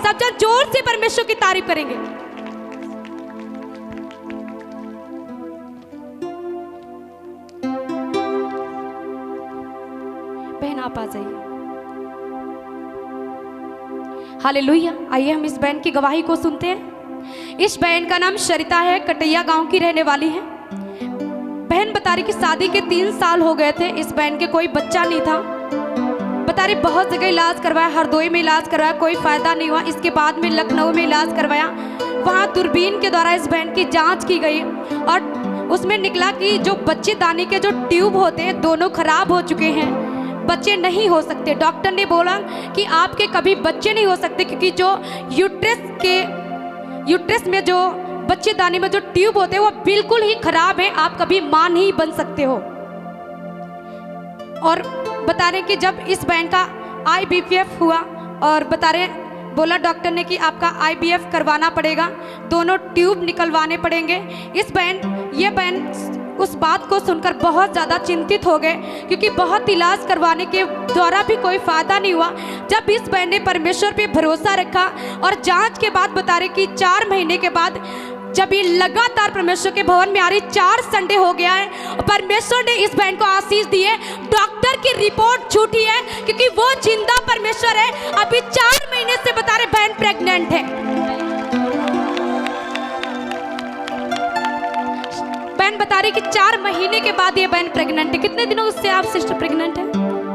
सब जन जोर से परमेश्वर की तारीफ करेंगे। बहन आप आ जाइए। हालेलुया। आइए हम इस बहन की गवाही को सुनते हैं। इस बहन का नाम सरिता है, कटैया गांव की रहने वाली है। बहन बता रही कि शादी के 3 साल हो गए थे, इस बहन के कोई बच्चा नहीं था। बता रही बहुत जगह इलाज करवाया, हरदोई में इलाज करवाया, कोई फायदा नहीं हुआ। इसके बाद में लखनऊ में इलाज करवाया, वहाँ दूरबीन के द्वारा इस बहन की जांच की गई और उसमें निकला कि जो बच्चेदानी के जो ट्यूब होते हैं दोनों खराब हो चुके हैं, बच्चे नहीं हो सकते। डॉक्टर ने बोला कि आपके कभी बच्चे नहीं हो सकते, क्योंकि जो यूट्रस में जो बच्चेदानी में जो ट्यूब होते हैं वो बिल्कुल ही खराब है, आप कभी मां नहीं बन सकते हो। और बता रहे कि जब इस बहन का IVF हुआ और बता रहे बोला डॉक्टर ने कि आपका IVF करवाना पड़ेगा, दोनों ट्यूब निकलवाने पड़ेंगे। ये बहन उस बात को सुनकर बहुत ज़्यादा चिंतित हो गए, क्योंकि बहुत इलाज करवाने के द्वारा भी कोई फायदा नहीं हुआ। जब इस बहन ने परमेश्वर पे भरोसा रखा और जांच के बाद बता रहे कि 4 महीने के बाद जब ये लगातार परमेश्वर के भवन में आ रही, 4 संडे हो गया है, परमेश्वर ने इस बहन को आशीष दी है। डॉक्टर की रिपोर्ट झूठी है, क्योंकि वो जिंदा परमेश्वर है। अभी 4 महीने से बता रहे बहन प्रेग्नेंट है। बहन बता रही कि 4 महीने के बाद ये बहन प्रेग्नेंट है। कितने दिनों से आप सिस्टर प्रेग्नेंट है?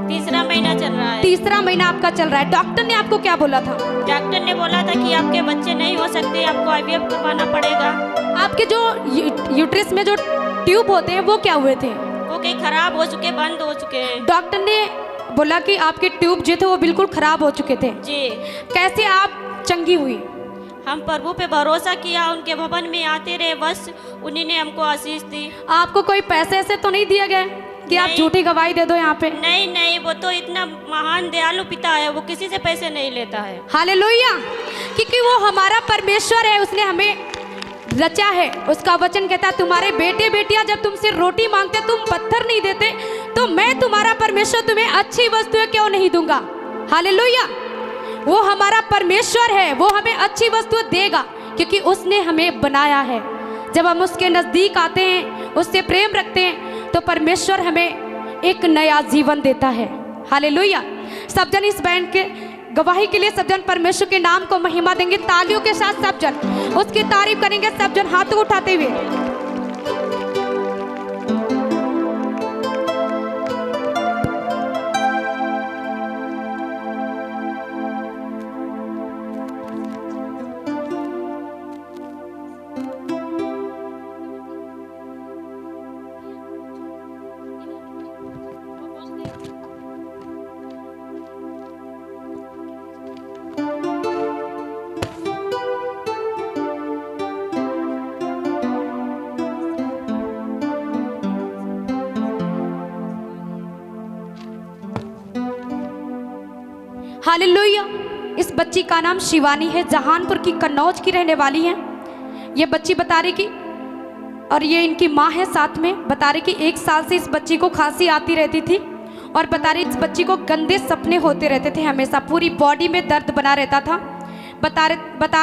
3रा महीना चल रहा है। 3रा महीना आपका चल रहा है। डॉक्टर ने आपको क्या बोला था? डॉक्टर ने बोला था कि आपके बच्चे नहीं हो सकते, आपको IVF करवाना पड़ेगा। आपके जो यूट्रस में जो ट्यूब होते हैं वो क्या हुए थे? वो कहीं खराब हो चुके, बंद हो चुके हैं। डॉक्टर ने बोला कि आपके ट्यूब जो थे वो बिल्कुल खराब हो चुके थे। जी। कैसे आप चंगी हुई? हम प्रभु पे भरोसा किया, उनके भवन में आते रहे, बस उन्हीं ने हमको आशीष दी। आपको कोई पैसे ऐसे तो नहीं दिया गया कि आप झूठी गवाही दे दो यहाँ पे? नहीं, वो तो इतना महान दयालु पिता है, वो किसी से पैसे नहीं लेता है। हालेलुया। क्योंकि वो हमारा परमेश्वर है, उसने हमें रचा है। उसका वचन कहता है तुम्हारे बेटे बेटियां जब तुमसे रोटी मांगते तुम पत्थर नहीं देते, तो मैं तुम्हारा परमेश्वर तुम्हें अच्छी वस्तुएं क्यों नहीं दूंगा। हालेलुया। वो हमारा परमेश्वर है, वो हमें अच्छी वस्तु देगा, क्योंकि उसने हमें बनाया है। जब हम उसके नज़दीक आते हैं, उससे प्रेम रखते हैं, तो परमेश्वर हमें एक नया जीवन देता है। हालेलुया। सब जन इस बहन के गवाही के लिए सब जन परमेश्वर के नाम को महिमा देंगे। तालियों के साथ सब जन उसकी तारीफ करेंगे, सब जन हाथ उठाते हुए। हालेलुया। इस बच्ची का नाम शिवानी है, जहानपुर की कन्नौज की रहने वाली है। ये बच्ची बता रही कि और ये इनकी माँ है साथ में। बता रही कि 1 साल से इस बच्ची को खांसी आती रहती थी और बता रही इस बच्ची को गंदे सपने होते रहते थे, हमेशा पूरी बॉडी में दर्द बना रहता था। बता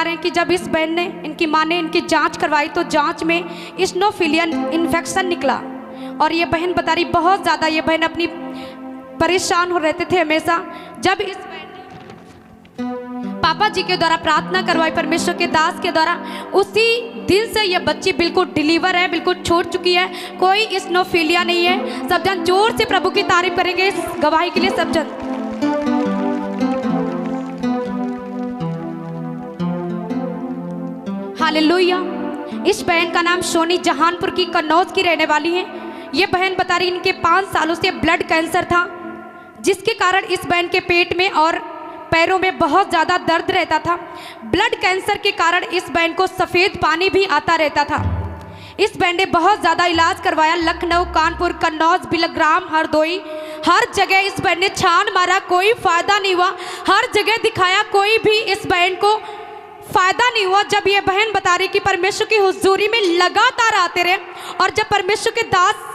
रहे हैं कि जब इस बहन ने इनकी माँ ने इनकी जांच करवाई तो जांच में इस्नोफिलिया इन्फेक्शन निकला। और ये बहन बता रही बहुत ज़्यादा ये बहन अपनी परेशान हो रहते थे हमेशा। जब इस बहन पापा जी के द्वारा प्रार्थना करवाई, परमेश्वर के दास के द्वारा, उसी दिन से ये बच्ची बिल्कुल डिलीवर है, बिल्कुल छोड़ चुकी है, कोई इस्नोफिलिया नहीं है। सब जन जोर से प्रभु की तारीफ करेंगे इस गवाही के लिए। सब जन हालेलुया। इस बहन का नाम सोनी, जहानपुर की कन्नौज की रहने वाली है। ये बहन बता रही इनके 5 सालों से ब्लड कैंसर था, जिसके कारण इस बहन के पेट में और पैरों में बहुत ज़्यादा दर्द रहता था। ब्लड कैंसर के कारण इस बहन को सफ़ेद पानी भी आता रहता था। इस बहन ने बहुत ज़्यादा इलाज करवाया, लखनऊ, कानपुर, कन्नौज, बिलग्राम, हरदोई, हर जगह इस बहन ने छान मारा, कोई फ़ायदा नहीं हुआ। हर जगह दिखाया, कोई भी इस बहन को फ़ायदा नहीं हुआ। जब ये बहन बता रही कि परमेश्वर की हुजूरी में लगातार आते रहे और जब परमेश्वर के दास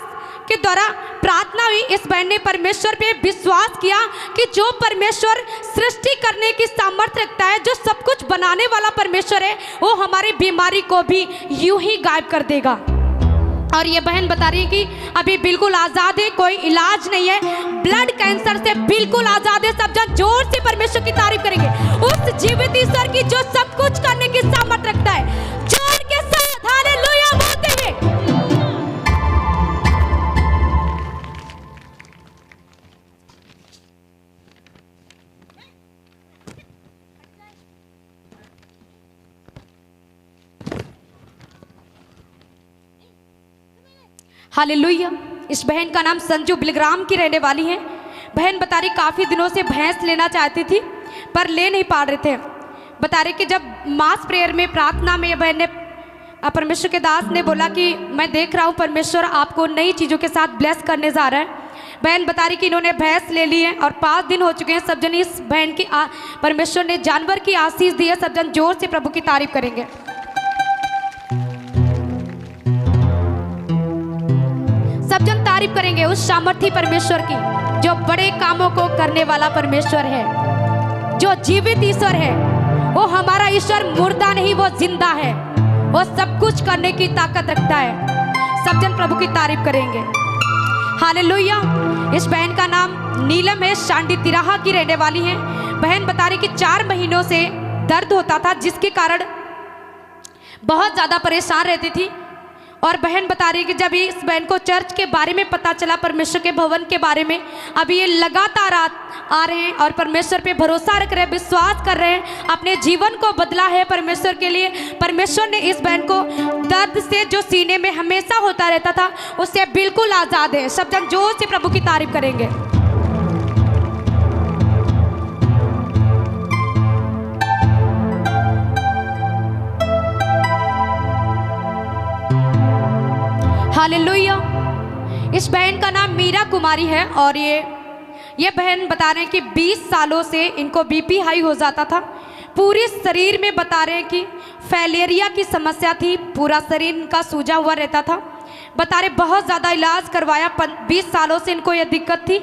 के द्वारा प्रार्थना हुई, इस बहन ने परमेश्वर पे विश्वास किया कि जो परमेश्वर सृष्टि करने की सामर्थ्य रखता है, जो सब कुछ बनाने वाला परमेश्वर है वो हमारी बीमारी को भी यूं ही गायब कर देगा। और ये बहन बता रही है कि अभी बिल्कुल आज़ाद है, कोई इलाज नहीं है, ब्लड कैंसर से बिल्कुल आज़ाद है। सब जन जोर से परमेश्वर की तारीफ करेंगे, उस जीवित ईश्वर की जो सब कुछ करने की सामर्थ रखता है। जोर के साथ हालेलुया बोलते हैं। हालेलुया। इस बहन का नाम संजू बिलग्राम की रहने वाली है। बहन बता रही काफ़ी दिनों से भैंस लेना चाहती थी पर ले नहीं पा रहे थे। बता रही कि जब मास प्रेयर में प्रार्थना में बहन ने परमेश्वर के दास ने बोला कि मैं देख रहा हूँ परमेश्वर आपको नई चीज़ों के साथ ब्लेस करने जा रहा है। बहन बता रही कि इन्होंने भैंस ले ली है और 5 दिन हो चुके हैं। सब जन इस बहन की परमेश्वर ने जानवर की आशीष दी है। सब जन जोर से प्रभु की तारीफ करेंगे। सब जन तारीफ करेंगे उस सामर्थी परमेश्वर की जो बड़े कामों को करने वाला परमेश्वर है, जो जीवित ईश्वर है। वो हमारा ईश्वर मुर्दा नहीं, वो जिंदा है, वो सब कुछ करने की ताकत रखता है। सब जन प्रभु की तारीफ करेंगे। हालेलुया। इस बहन का नाम नीलम है, शांडी तिराहा की रहने वाली है। बहन बता रही कि 4 महीनों से दर्द होता था जिसके कारण बहुत ज़्यादा परेशान रहती थी। और बहन बता रही कि जब इस बहन को चर्च के बारे में पता चला, परमेश्वर के भवन के बारे में, अभी ये लगातार आ रहे हैं और परमेश्वर पे भरोसा रख रहे हैं, विश्वास कर रहे हैं, अपने जीवन को बदला है परमेश्वर के लिए। परमेश्वर ने इस बहन को दर्द से जो सीने में हमेशा होता रहता था उससे बिल्कुल आज़ाद है। सब जन जोर से प्रभु की तारीफ करेंगे। हालेलुया। इस बहन का नाम मीरा कुमारी है और ये बहन बता रहे हैं कि 20 सालों से इनको बीपी हाई हो जाता था। पूरे शरीर में बता रहे हैं कि फैलेरिया की समस्या थी, पूरा शरीर इनका सूजा हुआ रहता था। बता रहे बहुत ज़्यादा इलाज करवाया, 20 सालों से इनको यह दिक्कत थी,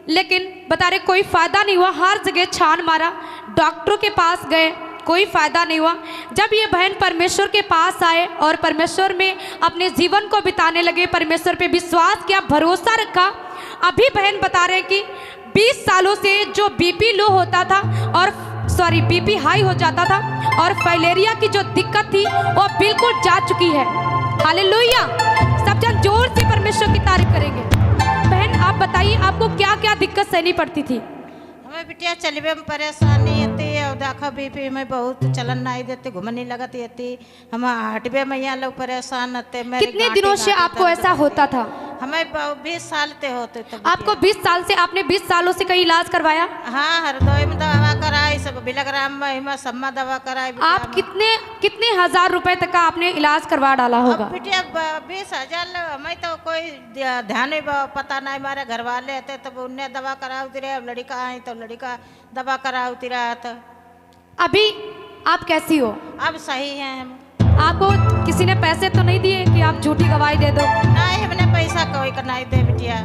लेकिन बता रहे कोई फ़ायदा नहीं हुआ। हर जगह छान मारा, डॉक्टरों के पास गए, कोई फ़ायदा नहीं हुआ। जब ये बहन परमेश्वर के पास आए और परमेश्वर में अपने जीवन को बिताने लगे, परमेश्वर पे विश्वास किया, भरोसा रखा, अभी बहन बता रहे हैं कि 20 सालों से जो बीपी लो होता था और बीपी हाई हो जाता था और फाइलेरिया की जो दिक्कत थी वो बिल्कुल जा चुकी है। हालेलुया। सब जन जोर से परमेश्वर की तारीफ करेंगे। बहन आप बताइए आपको क्या क्या दिक्कत सहनी पड़ती थी? हमें बिटिया चलवे में परेशानी होती है और देखा बीपी में बहुत चलन नहीं देते, घूमने लगती होती, हम हटवे में यहाँ लोग परेशान होते। कितने दिनों से आपको ऐसा होता था? हमें 20 साल ते होते थे। आपको 20 साल से, आपने 20 सालों से कहीं इलाज करवाया? हाँ, हरदोई में दवा कराई, सब बिलग्राम में सम्मा दवा कराई। आप कितने हजार रुपए तक का आपने इलाज करवा डाला होगा? बिटिया 20,000। हमें तो कोई ध्यान ही पता नहीं, हमारे घर वाले थे तब उनने दवा कराती रहे। अब लड़का आई तो लड़का दवा कराती रहा था। अभी आप कैसी हो? अब सही है हम। आपको किसी ने पैसे तो नहीं दिए कि आप झूठी गवाही दे दो? नहीं, हमने पैसा कोई का नहीं दे बिटिया।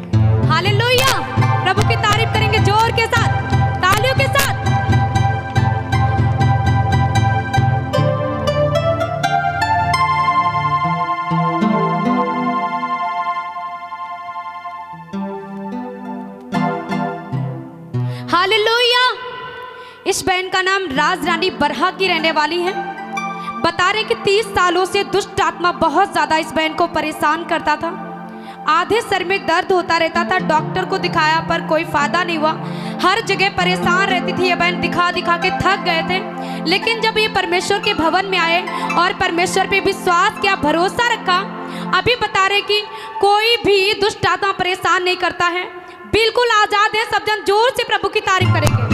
हालेलुया। प्रभु की तारीफ करेंगे जोर के साथ, तालियों के साथ। हालेलुया। इस बहन का नाम राज रानी बरहा की रहने वाली है। बता रहे कि 30 सालों से दुष्ट आत्मा बहुत ज्यादा इस बहन को परेशान करता था। आधे सर में दर्द होता रहता था, डॉक्टर को दिखाया पर कोई फायदा नहीं हुआ। हर जगह परेशान रहती थी ये बहन, दिखा दिखा के थक गए थे। लेकिन जब ये परमेश्वर के भवन में आए और परमेश्वर पे विश्वास किया, भरोसा रखा, अभी बता रहे कि कोई भी दुष्ट आत्मा परेशान नहीं करता है, बिल्कुल आजाद है। सब जन जोर से प्रभु की तारीफ करेंगे।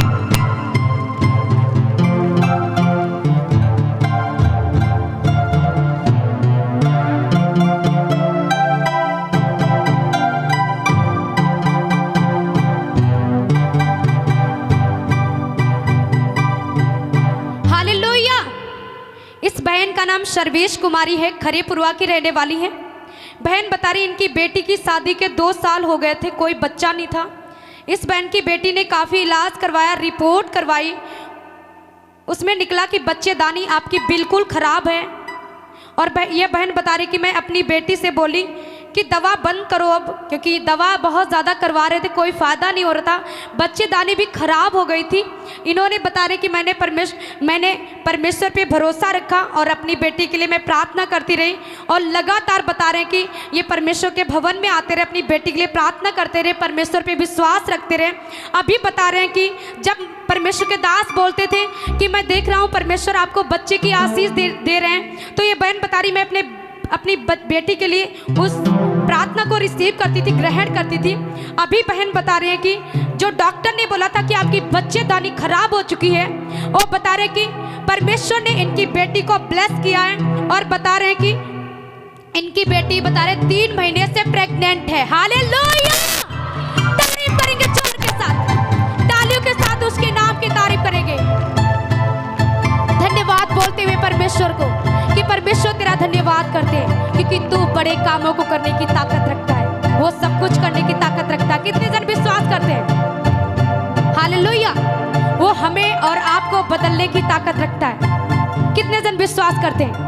इस बहन का नाम सर्वेश कुमारी है, खरीपुरवा की रहने वाली है। बहन बता रही इनकी बेटी की शादी के 2 साल हो गए थे, कोई बच्चा नहीं था। इस बहन की बेटी ने काफ़ी इलाज करवाया, रिपोर्ट करवाई, उसमें निकला कि बच्चेदानी आपकी बिल्कुल खराब है। और ये बहन बता रही कि मैं अपनी बेटी से बोली कि दवा बंद करो अब, क्योंकि दवा बहुत ज़्यादा करवा रहे थे, कोई फ़ायदा नहीं हो रहा था, बच्चेदानी भी खराब हो गई थी। इन्होंने बता रहे कि मैंने परमेश्वर पे भरोसा रखा और अपनी बेटी के लिए मैं प्रार्थना करती रही। और लगातार बता रहे कि ये परमेश्वर के भवन में आते रहे, अपनी बेटी के लिए प्रार्थना करते रहे, परमेश्वर पे विश्वास रखते रहे। अभी बता रहे हैं कि जब परमेश्वर के दास बोलते थे कि मैं देख रहा हूँ परमेश्वर आपको बच्चे की आशीष दे रहे हैं, तो ये बहन बता रही मैं अपनी बेटी के लिए उस प्रार्थना को रिसीव करती थी, ग्रहण करती थी। अभी बहन बता रहे हैं कि जो डॉक्टर ने बोला था कि आपकी बच्चेदानी खराब हो चुकी है, वो बता रहे कि परमेश्वर ने इनकी बेटी को ब्लेस किया है। और बता रहे हैं कि इनकी बेटी बता रहे 3 महीने से प्रेग्नेंट है। हालेलुया! तारीफ करेंगे जोर के साथ, तालियों के साथ उसके नाम की तारीफ करेंगे, धन्यवाद बोलते हुए परमेश्वर को कि परमेश्वर तेरा धन्यवाद करते हैं क्योंकि तू बड़े कामों को करने की ताकत रखता है, वो सब कुछ करने की ताकत रखता है। कितने जन विश्वास करते हैं? हालेलुया! वो हमें और आपको बदलने की ताकत रखता है। कितने जन विश्वास करते हैं?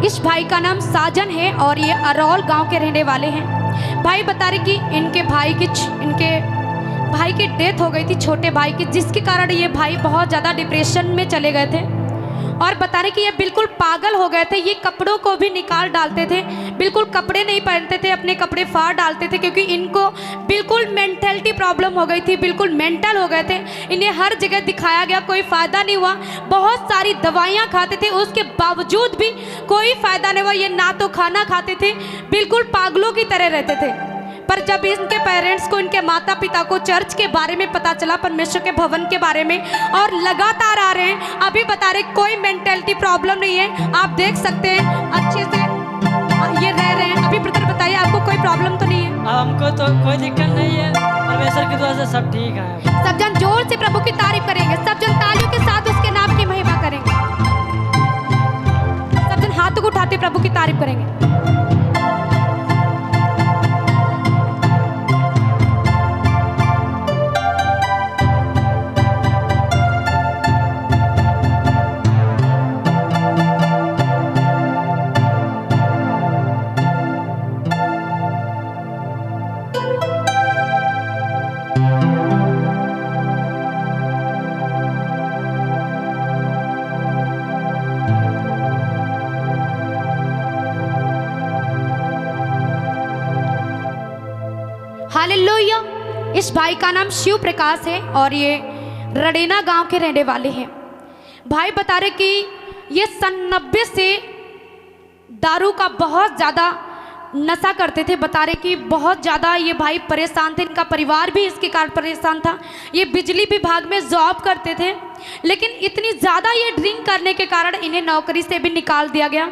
इस भाई का नाम साजन है और ये अरौल गांव के रहने वाले हैं। भाई बता रहे कि इनके भाई की डेथ हो गई थी, छोटे भाई की, जिसके कारण ये भाई बहुत ज़्यादा डिप्रेशन में चले गए थे। और बता रहे कि ये बिल्कुल पागल हो गए थे, ये कपड़ों को भी निकाल डालते थे, बिल्कुल कपड़े नहीं पहनते थे, अपने कपड़े फाड़ डालते थे क्योंकि इनको बिल्कुल मेंटलिटी प्रॉब्लम हो गई थी, बिल्कुल मेंटल हो गए थे। इन्हें हर जगह दिखाया गया, कोई फ़ायदा नहीं हुआ, बहुत सारी दवाइयाँ खाते थे, उसके बावजूद भी कोई फ़ायदा नहीं हुआ। ये ना तो खाना खाते थे, बिल्कुल पागलों की तरह रहते थे। पर जब इनके पेरेंट्स को, इनके माता पिता को चर्च के बारे में पता चला, परमेश्वर के भवन के बारे में, और लगातार आ रहे हैं। अभी बता रहे कोई मेंटलिटी प्रॉब्लम नहीं है, आप देख सकते हैं अच्छे से ये रह रहे हैं। अभी ब्रदर बताइए आपको कोई प्रॉब्लम तो नहीं है? हमको तो कोई दिक्कत नहीं है, परमेश्वर की दुआ से सब ठीक है। सब जन जोर से प्रभु की तारीफ करेंगे, सब जन तालियों के साथ उसके नाम की महिमा करेंगे, सब जन हाथों को उठाते प्रभु की तारीफ करेंगे। हालेलुया! इस भाई का नाम शिव प्रकाश है और ये रडेना गांव के रहने वाले हैं। भाई बता रहे कि ये 90 से दारू का बहुत ज़्यादा नशा करते थे। बता रहे कि बहुत ज़्यादा ये भाई परेशान थे, इनका परिवार भी इसके कारण परेशान था। ये बिजली विभाग में जॉब करते थे, लेकिन इतनी ज़्यादा ये ड्रिंक करने के कारण इन्हें नौकरी से भी निकाल दिया गया।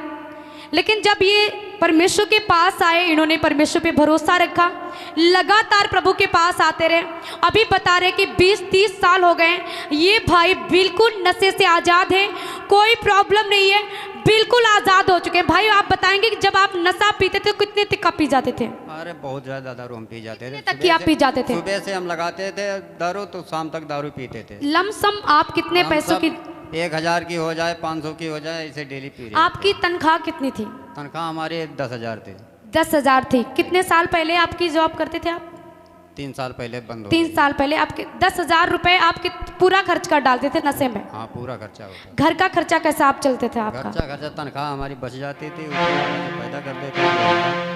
लेकिन जब ये परमेश्वर के पास आए, इन्होंने परमेश्वर पे भरोसा रखा, लगातार प्रभु के पास आते रहे। अभी बता रहे कि 20-30 साल हो गए, ये भाई बिल्कुल नशे से आज़ाद है, कोई प्रॉब्लम नहीं है, बिल्कुल आज़ाद हो चुके हैं। भाई आप बताएंगे कि जब आप नशा पीते थे कितने तक का पी जाते थे? अरे बहुत ज़्यादा दारू हम पी जाते थे। तक की आप पी जाते थे? सुबह से हम लगाते थे दारू तो शाम तक दारू पीते थे। लमसम आप कितने पैसों की? 1000 की हो जाए, 500 की हो जाए, ऐसे डेली पी रहे। आपकी तनख्वाह कितनी थी? तनख्वाह हमारे 10,000 थे। 10,000 थी। कितने साल पहले आपकी जॉब करते थे आप? 3 साल पहले बंद हो 3 साल पहले आपके 10,000 रुपए आपके पूरा खर्च कर डालते थे नशे में? हाँ, पूरा खर्चा होता। घर का खर्चा कैसा आप चलते थे आपका? खर्चा तनख्वाह हमारी बच जाती थी, पैदा कर देते।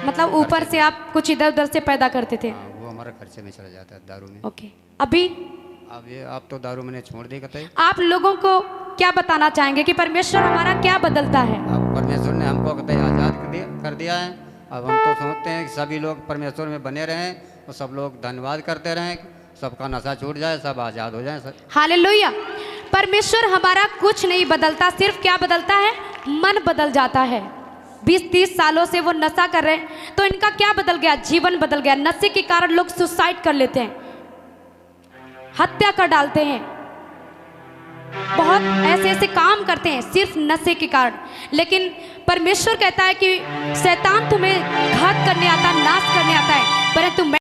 मतलब ऊपर से आप कुछ इधर उधर से पैदा करते थे? हाँ, वो हमारा खर्चे में चला जाता है दारू में। ओके। अभी अब ये आप तो दारू मैंने छोड़ दी कहते। आप लोगों को क्या बताना चाहेंगे कि परमेश्वर हमारा क्या बदलता है? अब परमेश्वर ने हमको कहते आज़ाद कर दिया है। अब हम तो सोचते हैं कि सभी लोग परमेश्वर में बने रहें और सब लोग धन्यवाद करते रहें, सबका नशा छूट जाए, सब आज़ाद हो जाए। हालेलुया! परमेश्वर हमारा कुछ नहीं बदलता, सिर्फ क्या बदलता है? मन बदल जाता है। 20-30 सालों से वो नशा कर रहे हैं, तो इनका क्या बदल गया? जीवन बदल गया। नशे के कारण लोग सुसाइड कर लेते हैं, हत्या कर डालते हैं, बहुत ऐसे ऐसे काम करते हैं सिर्फ नशे के कारण। लेकिन परमेश्वर कहता है कि शैतान तुम्हें घात करने आता, नाश करने आता है, परंतु